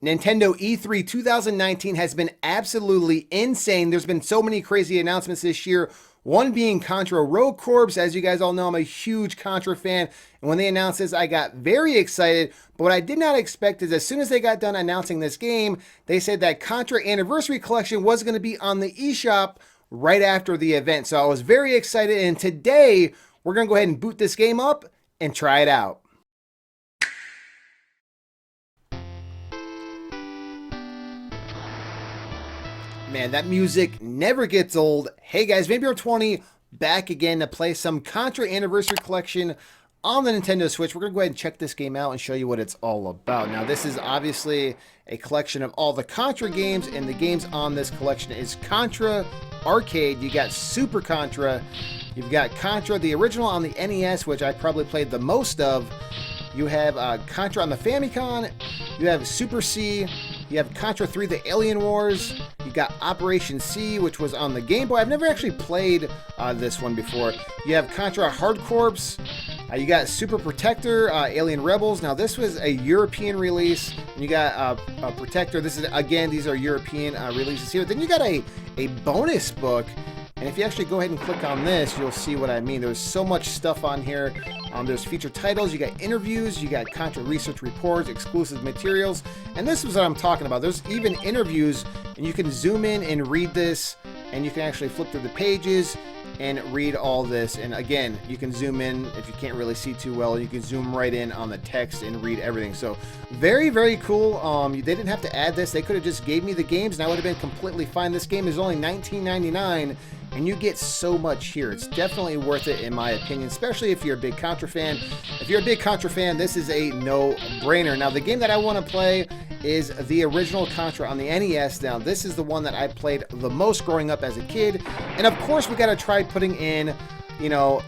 Nintendo E3 2019 has been absolutely insane. There's been so many crazy announcements this year. One being Contra Rogue Corps. As you guys all know, I'm a huge Contra fan. And when they announced this, I got very excited. But what I did not expect is as soon as they got done announcing this game, they said that Contra Anniversary Collection was going to be on the eShop right after the event. So I was very excited. And today, we're going to go ahead and boot this game up and try it out. Man, that music never gets old. Hey guys, Vampire20 back again to play some Contra Anniversary Collection on the Nintendo Switch. We're going to go ahead and check this game out and show you what it's all about. Now, this is obviously a collection of all the Contra games, and the games on this collection is Contra Arcade. You got Super Contra. You've got Contra, the original on the NES, which I probably played the most of. You have Contra on the Famicom. You have Super C. You have Contra 3, the Alien Wars. You got Operation C, which was on the Game Boy. I've never actually played this one before. You have Contra Hard Corps. You got Super Protector, Alien Rebels. Now, this was a European release. And you got Protector. This is, again, these are European releases here. Then you got a bonus book. And if you actually go ahead and click on this, you'll see what I mean. There's so much stuff on here. There's featured titles, you got interviews, you got Contra research reports, exclusive materials, and this is what I'm talking about. There's even interviews, and you can zoom in and read this, and you can actually flip through the pages and read all this. And again, you can zoom in if you can't really see too well. You can zoom right in on the text and read everything. So very, very cool. They didn't have to add this. They could have just gave me the games, and I would have been completely fine. This game is only $19.99. And you get so much here. It's definitely worth it in my opinion, especially if you're a big Contra fan. If you're a big Contra fan, this is a no-brainer. Now, the game that I want to play is the original Contra on the NES. Now, this is the one that I played the most growing up as a kid. And of course, we got to try putting in, you know,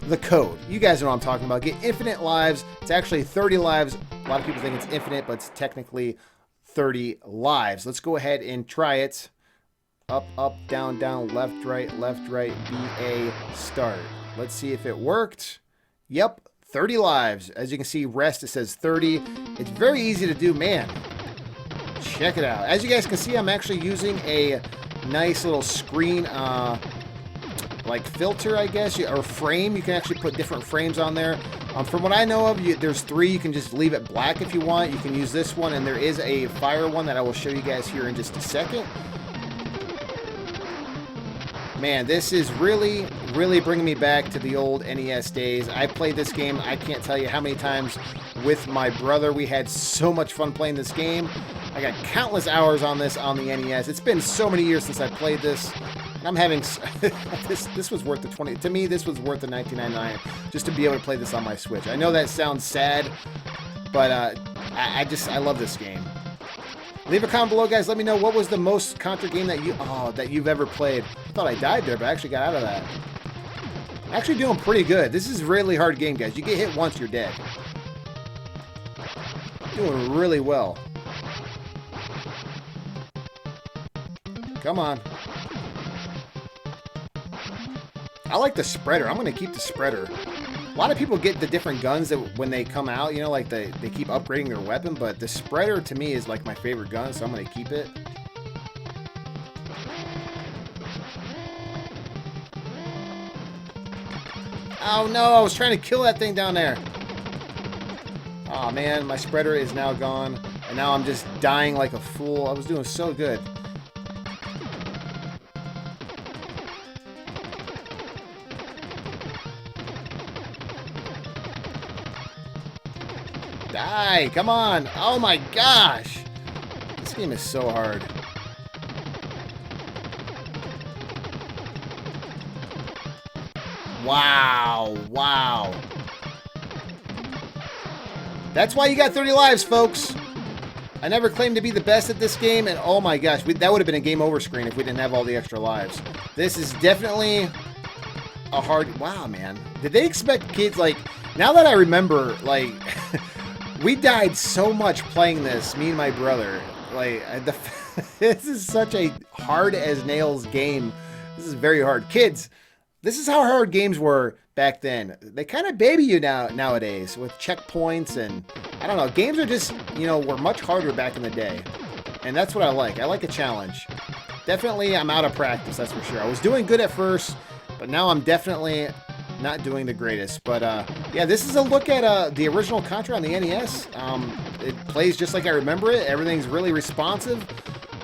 the code. You guys know what I'm talking about. Get infinite lives. It's actually 30 lives. A lot of people think it's infinite, but it's technically 30 lives. Let's go ahead and try it. Up, up, down, down, left, right, BA, start. Let's see if it worked. Yep, 30 lives. As you can see, rest, it says 30. It's very easy to do, man. Check it out. As you guys can see, I'm actually using a nice little screen, like filter, I guess, or frame. You can actually put different frames on there. From what I know of, there's 3. You can just leave it black if you want. You can use this one, and there is a fire one that I will show you guys here in just a second. Man, this is really, really bringing me back to the old NES days. I played this game, I can't tell you how many times with my brother. We had so much fun playing this game. I got countless hours on this on the NES. It's been so many years since I played this. And I'm having... this was worth the 20... To me, this was worth the $19.99 just to be able to play this on my Switch. I know that sounds sad, but I love this game. Leave a comment below, guys. Let me know what was the most Contra game that you've ever played. I thought I died there, but I actually got out of that. I'm actually doing pretty good. This is a really hard game, guys. You get hit once, you're dead. Doing really well. Come on. I like the spreader. I'm going to keep the spreader. A lot of people get the different guns that when they come out, you know, like they keep upgrading their weapon, but the spreader to me is like my favorite gun, so I'm going to keep it. Oh no, I was trying to kill that thing down there. Oh man, my spreader is now gone, and now I'm just dying like a fool. I was doing so good. Die! Come on! Oh my gosh! This game is so hard. Wow! Wow! That's why you got 30 lives, folks! I never claimed to be the best at this game, and oh my gosh, that would have been a game over screen if we didn't have all the extra lives. This is definitely a hard... Wow, man. Did they expect kids, like... Now that I remember, like... We died so much playing this, me and my brother. Like, this is such a hard as nails game. This is very hard. Kids, this is how hard games were back then. They kind of baby you nowadays with checkpoints, and I don't know. Games are just, you know, were much harder back in the day. And that's what I like. I like a challenge. Definitely, I'm out of practice, that's for sure. I was doing good at first, but now I'm definitely not doing the greatest. But yeah, this is a look at the original Contra on the NES. It plays just like I remember it. Everything's really responsive.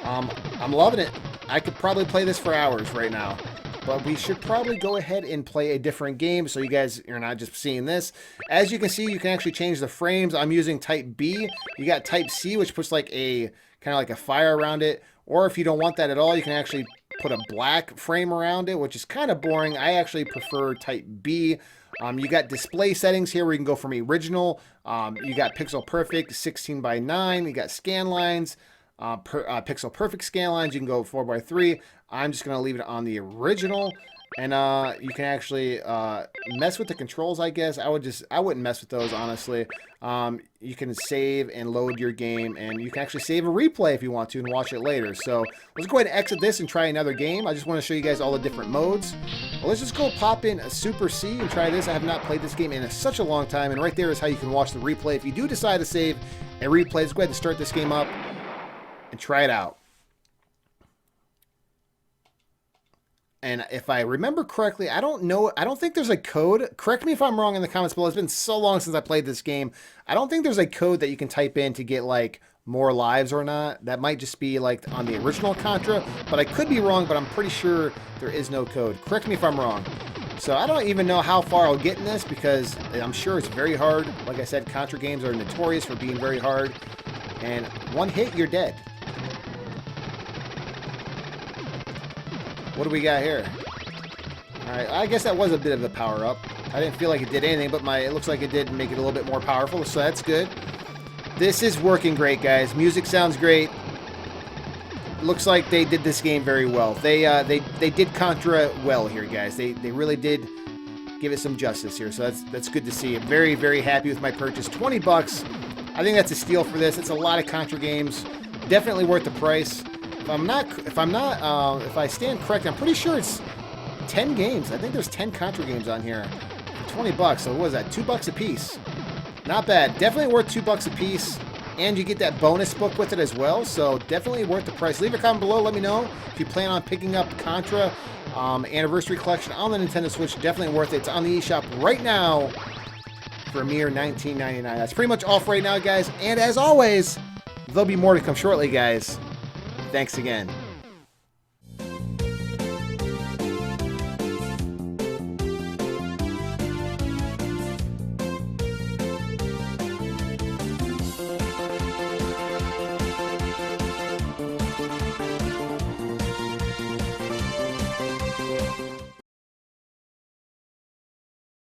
I'm loving it. I could probably play this for hours right now. But we should probably go ahead and play a different game so you guys are not just seeing this. As you can see, you can actually change the frames. I'm using type B. You got type C, which puts like a kind of like a fire around it. Or if you don't want that at all, you can actually put a black frame around it, which is kind of boring. I actually prefer type B. You got display settings here where you can go from original. You got pixel perfect 16:9. You got scan lines. Pixel perfect scan lines. You can go 4:3. I'm just going to leave it on the original. And you can actually mess with the controls, I guess. I wouldn't mess with those, honestly. You can save and load your game, and you can actually save a replay if you want to and watch it later. So let's go ahead and exit this and try another game. I just want to show you guys all the different modes. Well, let's just go pop in a Super C and try this. I have not played this game in such a long time, and right there is how you can watch the replay. If you do decide to save and replay, let's go ahead and start this game up and try it out. And if I remember correctly, I don't think there's a code. Correct me if I'm wrong in the comments below. It's been so long since I played this game. I don't think there's a code that you can type in to get like more lives or not. That might just be like on the original Contra, but I could be wrong, but I'm pretty sure there is no code. Correct me if I'm wrong. So I don't even know how far I'll get in this because I'm sure it's very hard. Like I said, Contra games are notorious for being very hard. And one hit, you're dead. What do we got here? Alright, I guess that was a bit of a power-up. I didn't feel like it did anything, but it looks like it did make it a little bit more powerful, so that's good. This is working great, guys. Music sounds great. Looks like they did this game very well. They did Contra well here, guys. They really did give it some justice here, so that's good to see. I'm very, very happy with my purchase. 20 bucks. I think that's a steal for this. It's a lot of Contra games. Definitely worth the price. If I stand correct, I'm pretty sure it's 10 games. I think there's 10 Contra games on here for 20 bucks. So what is that? $2 a piece. Not bad. Definitely worth $2 a piece. And you get that bonus book with it as well. So definitely worth the price. Leave a comment below. Let me know if you plan on picking up Contra Anniversary Collection on the Nintendo Switch. Definitely worth it. It's on the eShop right now for a mere $19.99. That's pretty much all for right now, guys. And as always, there'll be more to come shortly, guys. Thanks again.